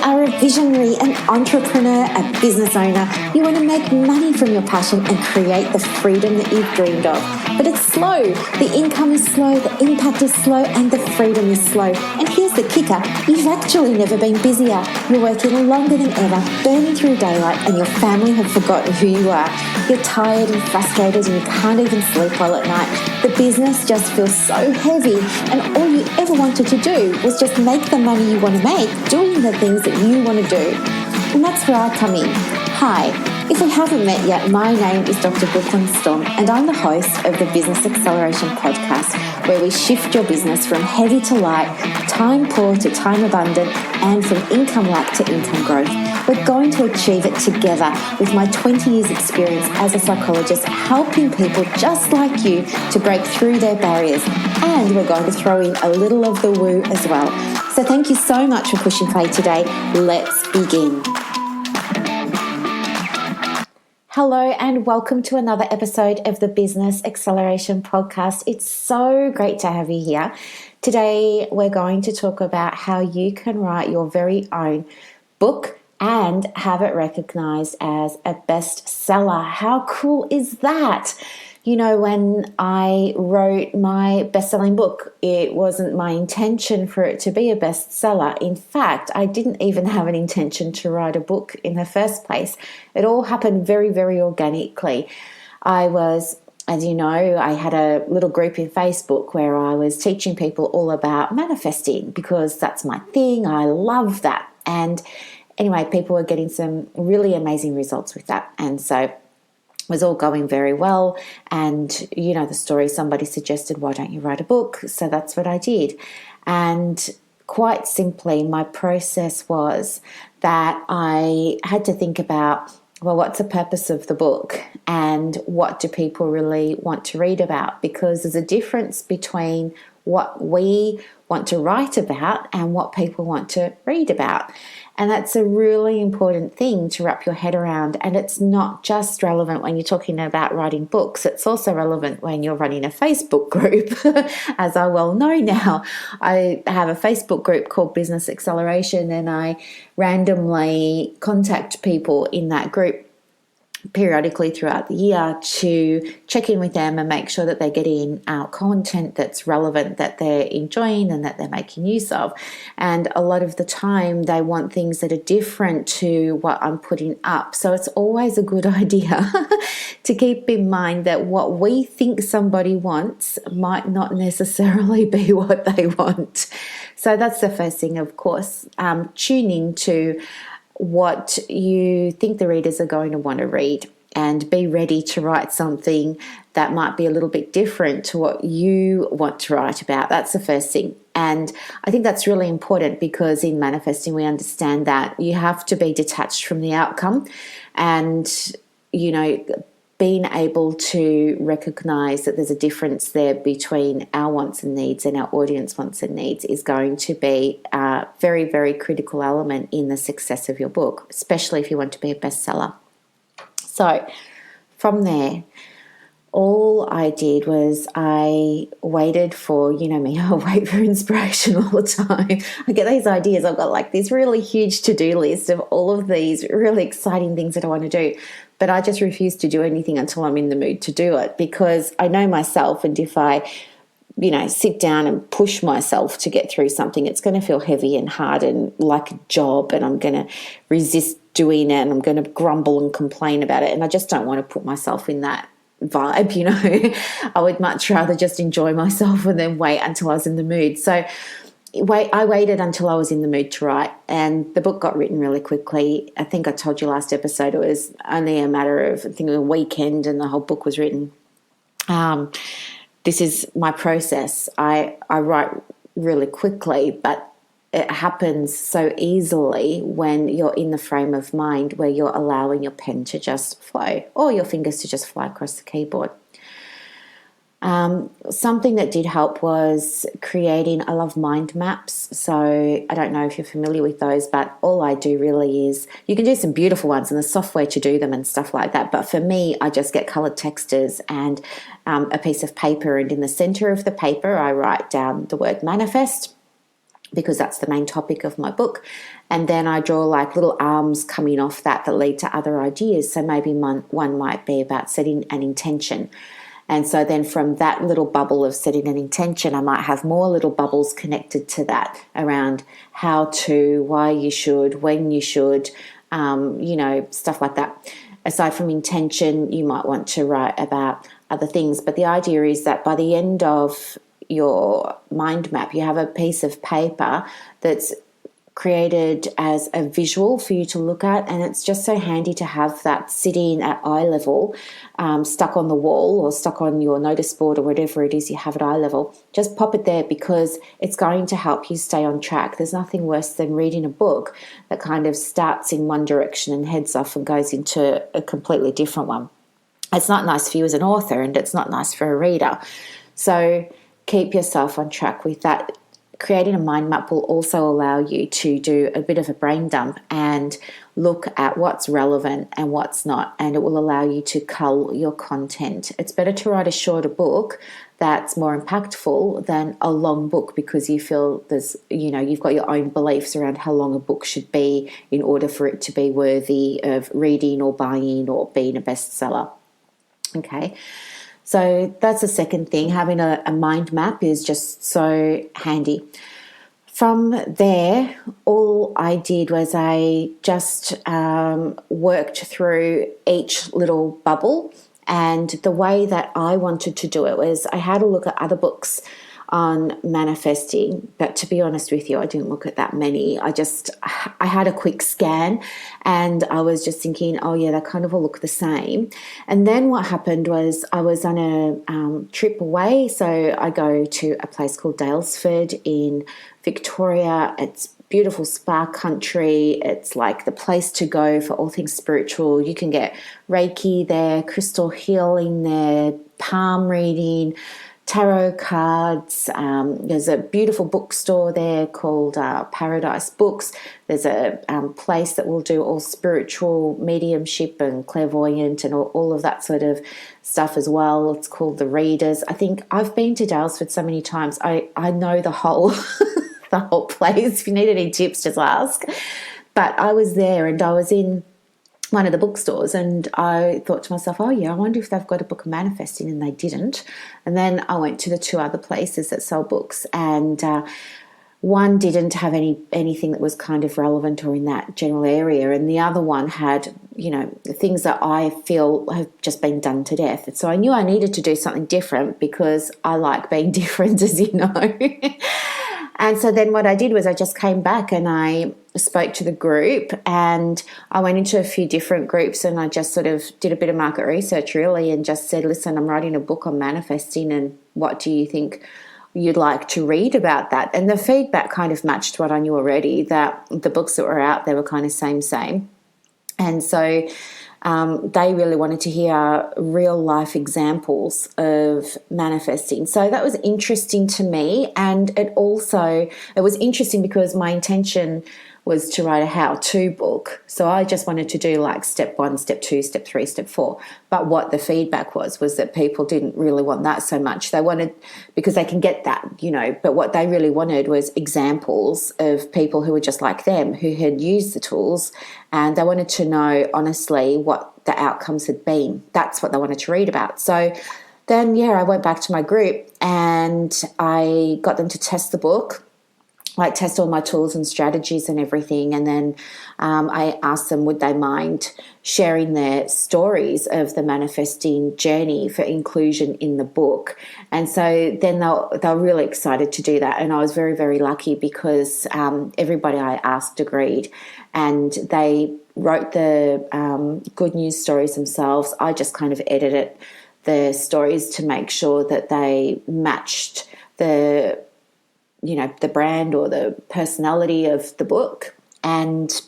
are a visionary, an entrepreneur, a business owner. You want to make money from your passion and create the freedom that you've dreamed of. But it's slow. The income is slow, the impact is slow, and the freedom is slow. And here's the kicker. You've actually never been busier. You're working longer than ever, burning through daylight, and your family have forgotten who you are. You're tired and frustrated and you can't even sleep well at night. The business just feels so heavy, and all you ever wanted to do was just make the money you want to make, doing the things that you want to do. And that's where I come in. Hi, if we haven't met yet, my name is Dr. Brooklyn Storm, and I'm the host of the Business Acceleration Podcast, where we shift your business from heavy to light, time poor to time abundant, and from income lack to income growth. We're going to achieve it together with my 20 years experience as a psychologist, helping people just like you to break through their barriers. And we're going to throw in a little of the woo as well. So thank you so much for pushing play today. Let's begin. Hello and welcome to another episode of the Business Acceleration Podcast. It's so great to have you here. Today we're going to talk about how you can write your very own book and have it recognized as a bestseller. How cool is that? You know, when I wrote my best-selling book, it wasn't my intention for it to be a bestseller. In fact, I didn't even have an intention to write a book in the first place. It all happened very, very organically. As you know, I had a little group in Facebook where I was teaching people all about manifesting because that's my thing. I love that. And anyway, people were getting some really amazing results with that. And so was all going very well, and you know the story, somebody suggested, why don't you write a book? So that's what I did. And quite simply, my process was that I had to think about, well, what's the purpose of the book and what do people really want to read about? Because there's a difference between what we want to write about and what people want to read about. And that's a really important thing to wrap your head around. And it's not just relevant when you're talking about writing books. It's also relevant when you're running a Facebook group. As I well know now, I have a Facebook group called Business Acceleration, and I randomly contact people in that group periodically throughout the year to check in with them and make sure that they're getting content that's relevant, that they're enjoying and that they're making use of. And a lot of the time they want things that are different to what I'm putting up. So it's always a good idea to keep in mind that what we think somebody wants might not necessarily be what they want. So that's the first thing, of course. Tune into what you think the readers are going to want to read and be ready to write something that might be a little bit different to what you want to write about. That's the first thing. And I think that's really important because in manifesting, we understand that you have to be detached from the outcome, and, you know, being able to recognize that there's a difference there between our wants and needs and our audience wants and needs is going to be a very, very critical element in the success of your book, especially if you want to be a bestseller. So from there, all I did was I waited for, you know me, I wait for inspiration all the time. I get these ideas. I've got like this really huge to-do list of all of these really exciting things that I want to do. But I just refuse to do anything until I'm in the mood to do it, because I know myself, and if I, you know, sit down and push myself to get through something, it's going to feel heavy and hard and like a job, and I'm going to resist doing it, and I'm going to grumble and complain about it. And I just don't want to put myself in that vibe, you know. I would much rather just enjoy myself and then wait until I was in the mood. So I waited until I was in the mood to write, and the book got written really quickly. I think I told you last episode it was only a matter of, I think, a weekend and the whole book was written. This is my process. I write really quickly, but it happens so easily when you're in the frame of mind where you're allowing your pen to just flow or your fingers to just fly across the keyboard. Something that did help was creating, I love mind maps. So I don't know if you're familiar with those, but all I do really is, you can do some beautiful ones and the software to do them and stuff like that. But for me, I just get colored texters and a piece of paper, and in the center of the paper, I write down the word manifest. because that's the main topic of my book. And then I draw like little arms coming off that lead to other ideas. So maybe one might be about setting an intention. And so then from that little bubble of setting an intention, I might have more little bubbles connected to that around how to, why you should, when you should, stuff like that. Aside from intention, you might want to write about other things. But the idea is that by the end of your mind map, you have a piece of paper that's created as a visual for you to look at, and it's just so handy to have that sitting at eye level, stuck on the wall or stuck on your notice board or whatever it is you have at eye level. Just pop it there because it's going to help you stay on track. There's nothing worse than reading a book that kind of starts in one direction and heads off and goes into a completely different one. It's not nice for you as an author, and it's not nice for a reader. So keep yourself on track with that. Creating a mind map will also allow you to do a bit of a brain dump and look at what's relevant and what's not, and it will allow you to cull your content. It's better to write a shorter book that's more impactful than a long book, because you feel you've got your own beliefs around how long a book should be in order for it to be worthy of reading or buying or being a bestseller. Okay. So that's the second thing. Having a mind map is just so handy. From there, all I did was I just worked through each little bubble. And the way that I wanted to do it was I had a look at other books on manifesting, but to be honest with you, I didn't look at that many. I had a quick scan and I was just thinking, oh yeah, they kind of all look the same. And then what happened was I was on a trip away. So I go to a place called Daylesford in Victoria. It's beautiful spa country. It's like the place to go for all things spiritual. You can get Reiki there, crystal healing there, palm reading, tarot cards. There's a beautiful bookstore there called Paradise Books. There's a place that will do all spiritual mediumship and clairvoyant and all of that sort of stuff as well. It's called The Readers. I think I've been to Daylesford so many times. I know the whole the whole place. If you need any tips, just ask. But I was there and I was in one of the bookstores and I thought to myself, oh yeah, I wonder if they've got a book of manifesting, and they didn't. And then I went to the two other places that sell books, and one didn't have anything that was kind of relevant or in that general area, and the other one had, things that I feel have just been done to death. And so I knew I needed to do something different because I like being different, as you know. And so then what I did was I just came back and I spoke to the group, and I went into a few different groups and I just sort of did a bit of market research really and just said, listen, I'm writing a book on manifesting, and what do you think you'd like to read about that? And the feedback kind of matched what I knew already, that the books that were out there were kind of same. And so they really wanted to hear real life examples of manifesting. So that was interesting to me. And it was interesting because my intention was to write a how-to book. So I just wanted to do like step 1, step 2, step 3, step 4. But what the feedback was that people didn't really want that so much. They wanted, because they can get that, but what they really wanted was examples of people who were just like them, who had used the tools, and they wanted to know honestly what the outcomes had been. That's what they wanted to read about. So then, I went back to my group and I got them to test the book, like test all my tools and strategies and everything. And then I asked them, would they mind sharing their stories of the manifesting journey for inclusion in the book? And so then they're really excited to do that. And I was very, very lucky because everybody I asked agreed, and they wrote the good news stories themselves. I just kind of edited the stories to make sure that they matched the brand or the personality of the book, and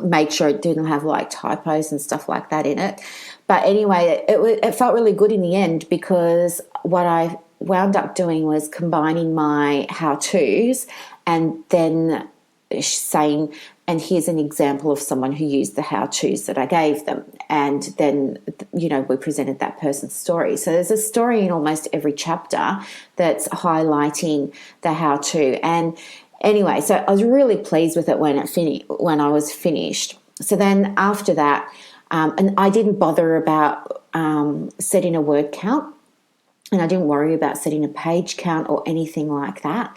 made sure it didn't have like typos and stuff like that in it. But anyway, it felt really good in the end, because what I wound up doing was combining my how-tos and then saying, and here's an example of someone who used the how-tos that I gave them. And then, we presented that person's story. So there's a story in almost every chapter that's highlighting the how-to. And Anyway, so I was really pleased with it when I was finished. So then after that, and I didn't bother about setting a word count, and I didn't worry about setting a page count or anything like that.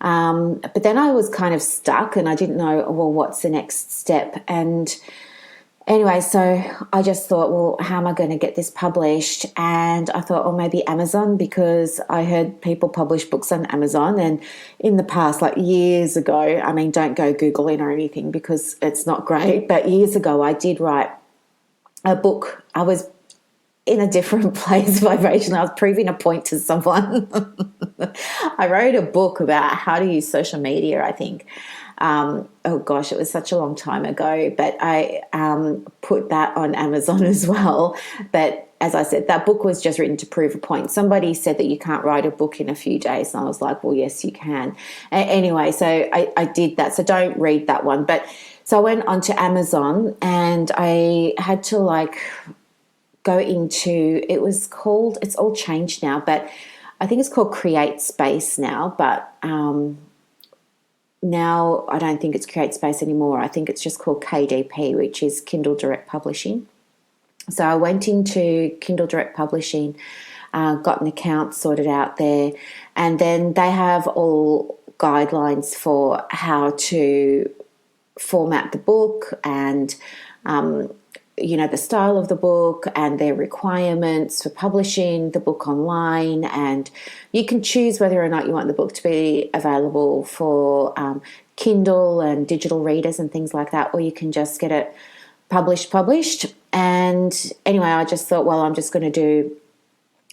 But then I was kind of stuck, and I didn't know, well, what's the next step? And anyway, so I just thought, well, how am I going to get this published? And I thought, oh, maybe Amazon, because I heard people publish books on Amazon. And in the past, like years ago, I mean, don't go Googling or anything because it's not great. But years ago, I did write a book. I was in a different place vibrationally. I was proving a point to someone. I wrote a book about how to use social media, I think. Oh gosh, it was such a long time ago, but I put that on Amazon as well. But as I said, that book was just written to prove a point. Somebody said that you can't write a book in a few days, and I was like, well, yes, you can. Anyway, so I did that. So don't read that one. But so I went onto Amazon, and I had to go into, it's all changed now, but I think it's called Create Space now, but now I don't think it's Create Space anymore. I think it's just called KDP, which is Kindle Direct Publishing. So I went into Kindle Direct Publishing, got an account sorted out there, and then they have all guidelines for how to format the book and the style of the book and their requirements for publishing the book online. And you can choose whether or not you want the book to be available for Kindle and digital readers and things like that, or you can just get it published. And anyway, I just thought, well, I'm just going to do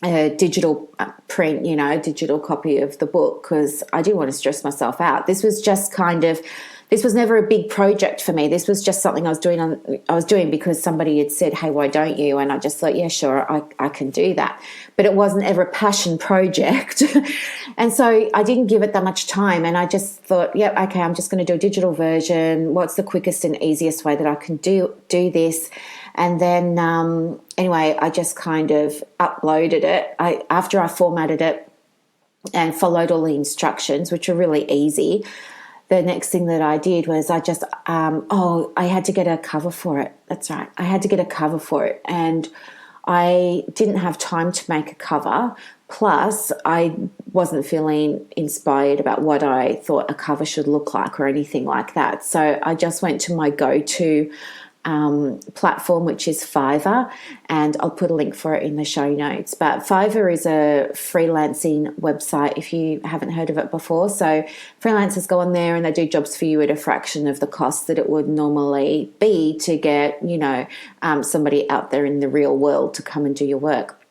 a digital print, a digital copy of the book, because I didn't want to stress myself out. This was never a big project for me. This was just something I was doing because somebody had said, hey, why don't you? And I just thought, yeah, sure, I can do that. But it wasn't ever a passion project. And so I didn't give it that much time. And I just thought, yep, okay, I'm just going to do a digital version. What's the quickest and easiest way that I can do this? And then, anyway, I just kind of uploaded it. After I formatted it and followed all the instructions, which are really easy, the next thing that I did was I just, I had to get a cover for it. That's right. I had to get a cover for it. And I didn't have time to make a cover. Plus, I wasn't feeling inspired about what I thought a cover should look like or anything like that. So I just went to my go-to platform, which is Fiverr, and I'll put a link for it in the show notes. But Fiverr is a freelancing website if you haven't heard of it before. So freelancers go on there and they do jobs for you at a fraction of the cost that it would normally be to get, somebody out there in the real world to come and do your work.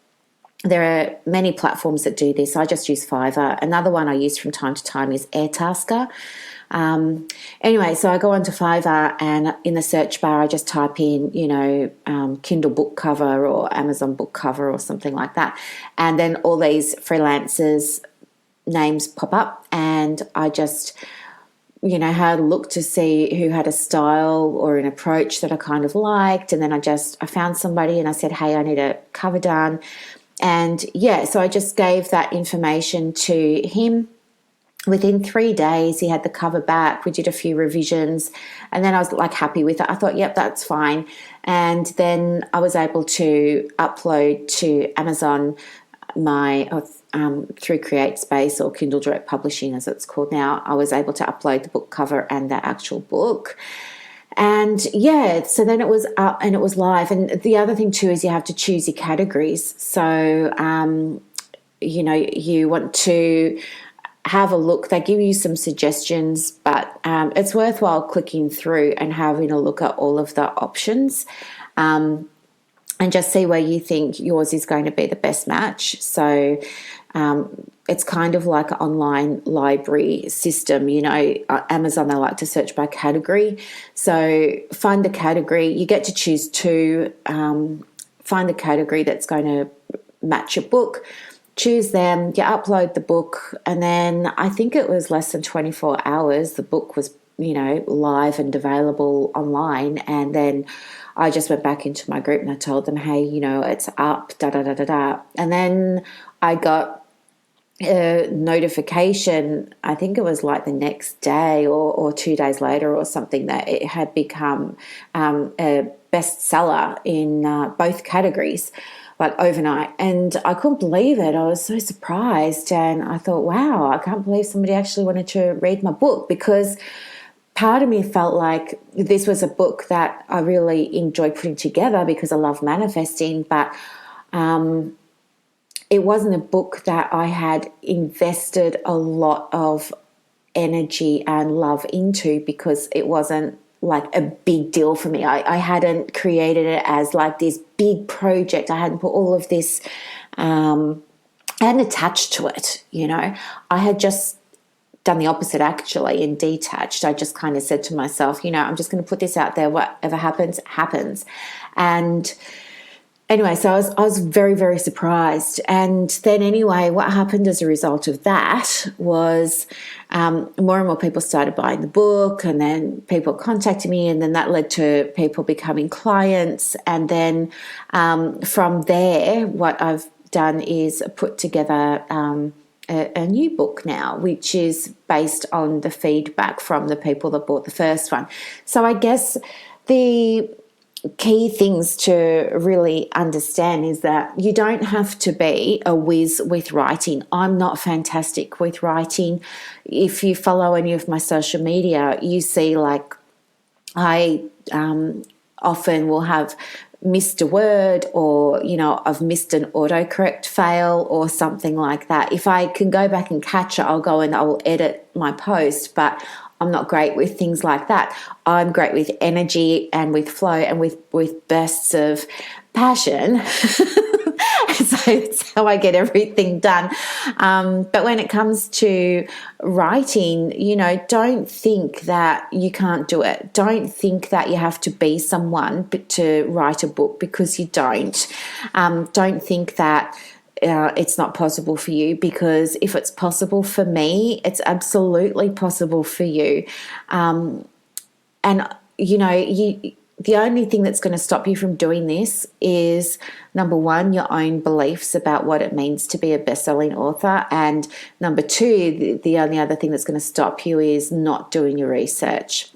There are many platforms that do this. I just use Fiverr. Another one I use from time to time is Airtasker. Anyway, so I go onto Fiverr, and in the search bar, I just type in, Kindle book cover or Amazon book cover or something like that. And then all these freelancers' names pop up, and I just, had a look to see who had a style or an approach that I kind of liked. And then I found somebody and I said, hey, I need a cover done. And so I just gave that information to him. Within 3 days, he had the cover back. We did a few revisions, and then I was happy with it. I thought, yep, that's fine. And then I was able to upload to Amazon through Create Space or Kindle Direct Publishing, as it's called now. I was able to upload the book cover and the actual book. And so then it was up and it was live. And the other thing too is you have to choose your categories. So, you want to have a look. They give you some suggestions, but it's worthwhile clicking through and having a look at all of the options and just see where you think yours is going to be the best match. So it's kind of like an online library system. Amazon, they like to search by category. So find the category. You get to choose two. Find the category that's going to match your book. Choose them, you upload the book, and then I think it was less than 24 hours, the book was, live and available online. And then I just went back into my group and I told them, hey, it's up, da-da-da-da-da. And then I got a notification, I think it was like the next day or 2 days later or something, that it had become a bestseller in both categories, like overnight. And I couldn't believe it. I was so surprised, and I thought, wow, I can't believe somebody actually wanted to read my book, because part of me felt like this was a book that I really enjoyed putting together because I love manifesting, but it wasn't a book that I had invested a lot of energy and love into, because it wasn't like a big deal for me. I hadn't created it as like this big project. I hadn't put all of this, I hadn't attached to it, I had just done the opposite actually and detached. I just kind of said to myself, I'm just going to put this out there. Whatever happens, happens. And anyway, so I was very, very surprised. And then anyway, what happened as a result of that was more and more people started buying the book, and then people contacted me, and then that led to people becoming clients. And then from there, what I've done is put together a new book now, which is based on the feedback from the people that bought the first one. So I guess the key things to really understand is that you don't have to be a whiz with writing. I'm not fantastic with writing. If you follow any of my social media, you see like I often will have missed a word, or I've missed an autocorrect fail or something like that. If I can go back and catch it, I'll go and I will edit my post, but I'm not great with things like that. I'm great with energy and with flow and with bursts of passion. So it's how I get everything done. But when it comes to writing, don't think that you can't do it. Don't think that you have to be someone to write a book, because you don't. Don't think that it's not possible for you, because if it's possible for me, it's absolutely possible for you. The only thing that's going to stop you from doing this is, number one, your own beliefs about what it means to be a best-selling author, and number two, the only other thing that's going to stop you is not doing your research.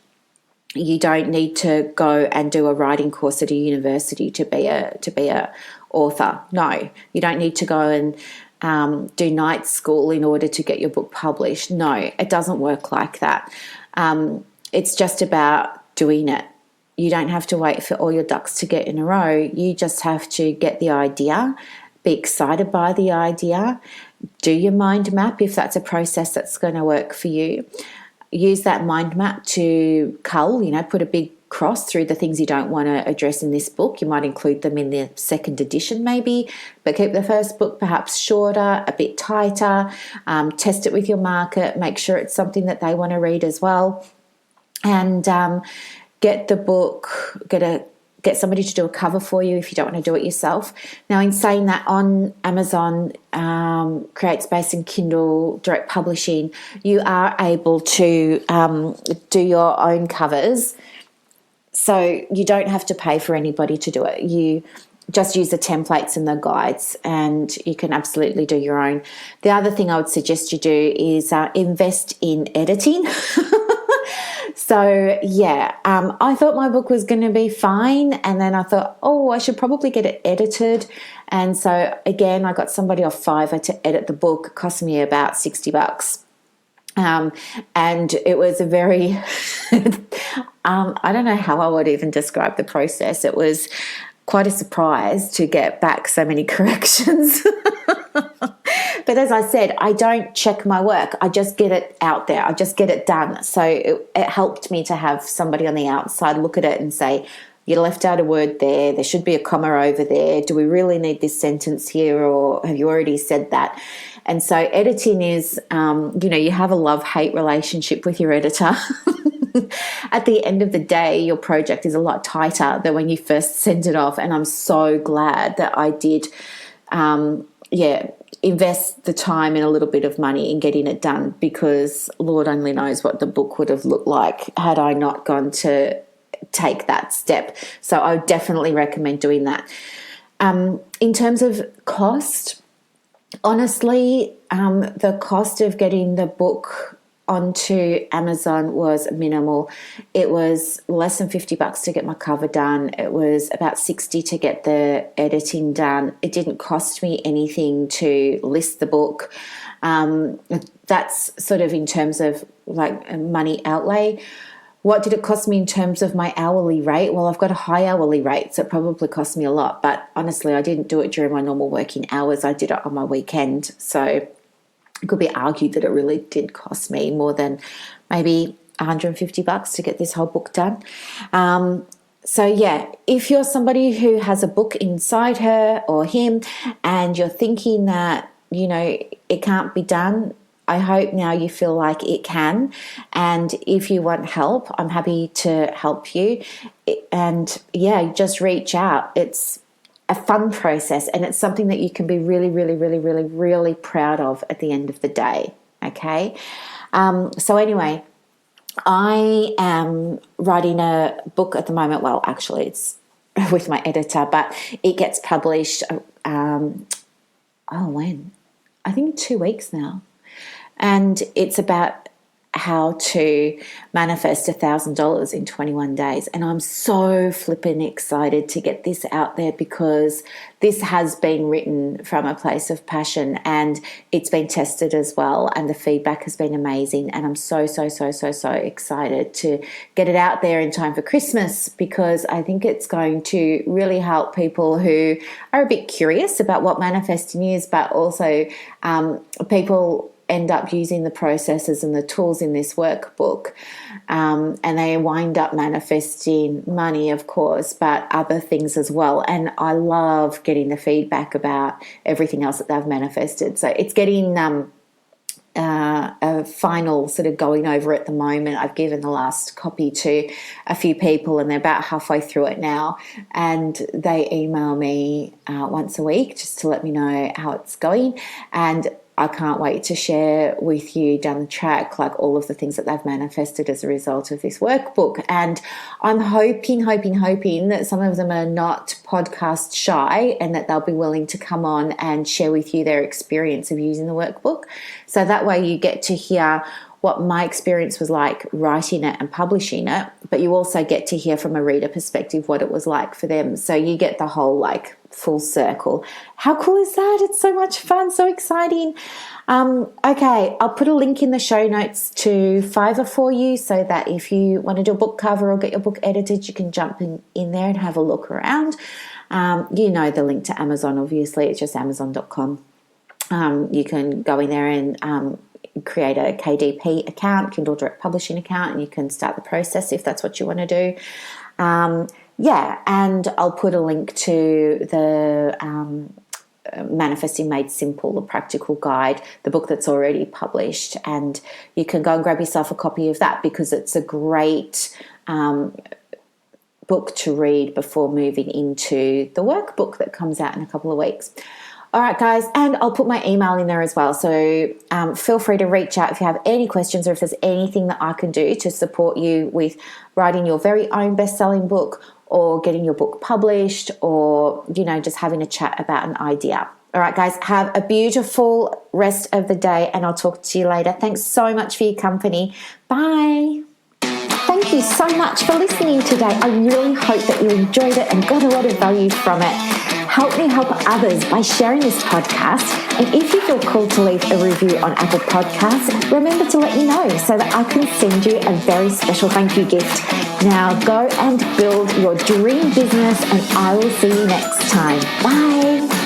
You don't need to go and do a writing course at a university to be a author. No, you don't need to go and do night school in order to get your book published. No, it doesn't work like that. It's just about doing it. You don't have to wait for all your ducks to get in a row. You just have to get the idea, be excited by the idea, do your mind map if that's a process that's going to work for you. Use that mind map to cull, put a big cross through the things you don't want to address in this book. You might include them in the second edition maybe, but keep the first book perhaps shorter, a bit tighter. Test it with your market, make sure it's something that they want to read as well. And get the book, get somebody to do a cover for you if you don't want to do it yourself. Now, in saying that, on Amazon, CreateSpace and Kindle Direct Publishing, you are able to do your own covers. So you don't have to pay for anybody to do it. You just use the templates and the guides, and you can absolutely do your own. The other thing I would suggest you do is invest in editing. So, I thought my book was going to be fine, and then I thought, I should probably get it edited. And so, again, I got somebody off Fiverr to edit the book. It cost me about $60. And it was a very, I don't know how I would even describe the process. It was quite a surprise to get back so many corrections. But as I said, I don't check my work. I just get it out there. I just get it done. So it helped me to have somebody on the outside look at it and say, you left out a word there. There should be a comma over there. Do we really need this sentence here, or have you already said that? And so editing is, you have a love-hate relationship with your editor. At the end of the day, your project is a lot tighter than when you first sent it off. And I'm so glad that I did, invest the time and a little bit of money in getting it done, because Lord only knows what the book would have looked like had I not gone to take that step. So I would definitely recommend doing that. In terms of cost, honestly, the cost of getting the book onto Amazon was minimal. It was less than $50 to get my cover done. It was about $60 to get the editing done. It didn't cost me anything to list the book. That's sort of in terms of like money outlay. What did it cost me in terms of my hourly rate? Well, I've got a high hourly rate, so it probably cost me a lot. But honestly, I didn't do it during my normal working hours. I did it on my weekend. So it could be argued that it really did cost me more than maybe $150 to get this whole book done. So yeah, if you're somebody who has a book inside her or him and you're thinking that, it can't be done, I hope now you feel like it can. And if you want help, I'm happy to help you. And yeah, just reach out. It's a fun process and it's something that you can be really, really, really, really, really proud of at the end of the day. Okay. So anyway, I am writing a book at the moment. Well, actually it's with my editor, but it gets published, when? I think 2 weeks now. And it's about how to manifest $1,000 in 21 days. And I'm so flippin' excited to get this out there because this has been written from a place of passion and it's been tested as well. And the feedback has been amazing. And I'm so excited to get it out there in time for Christmas because I think it's going to really help people who are a bit curious about what manifesting is, but also people end up using the processes and the tools in this workbook and they wind up manifesting money, of course, but other things as well. And I love getting the feedback about everything else that they've manifested. So it's getting a final sort of going over at the moment. I've given the last copy to a few people and they're about halfway through it now, and they email me once a week just to let me know how it's going. And I can't wait to share with you down the track like all of the things that they've manifested as a result of this workbook. And I'm hoping that some of them are not podcast shy and that they'll be willing to come on and share with you their experience of using the workbook. So that way you get to hear what my experience was like writing it and publishing it, but you also get to hear from a reader perspective what it was like for them. So you get the whole like full circle. How cool is that? It's so much fun, so exciting. Okay, I'll put a link in the show notes to Fiverr for you so that if you want to do a book cover or get your book edited, you can jump in there and have a look around. The link to Amazon, obviously, it's just amazon.com. You can go in there and create a KDP account, Kindle Direct Publishing account, and you can start the process if that's what you want to do. And I'll put a link to the Manifesting Made Simple, the practical guide, the book that's already published, and you can go and grab yourself a copy of that because it's a great book to read before moving into the workbook that comes out in a couple of weeks. All right, guys, and I'll put my email in there as well. So feel free to reach out if you have any questions or if there's anything that I can do to support you with writing your very own best-selling book or getting your book published or, just having a chat about an idea. All right, guys, have a beautiful rest of the day and I'll talk to you later. Thanks so much for your company. Bye. Thank you so much for listening today. I really hope that you enjoyed it and got a lot of value from it. Help me help others by sharing this podcast. And if you feel called to leave a review on Apple Podcasts, remember to let me know so that I can send you a very special thank you gift. Now go and build your dream business and I will see you next time. Bye.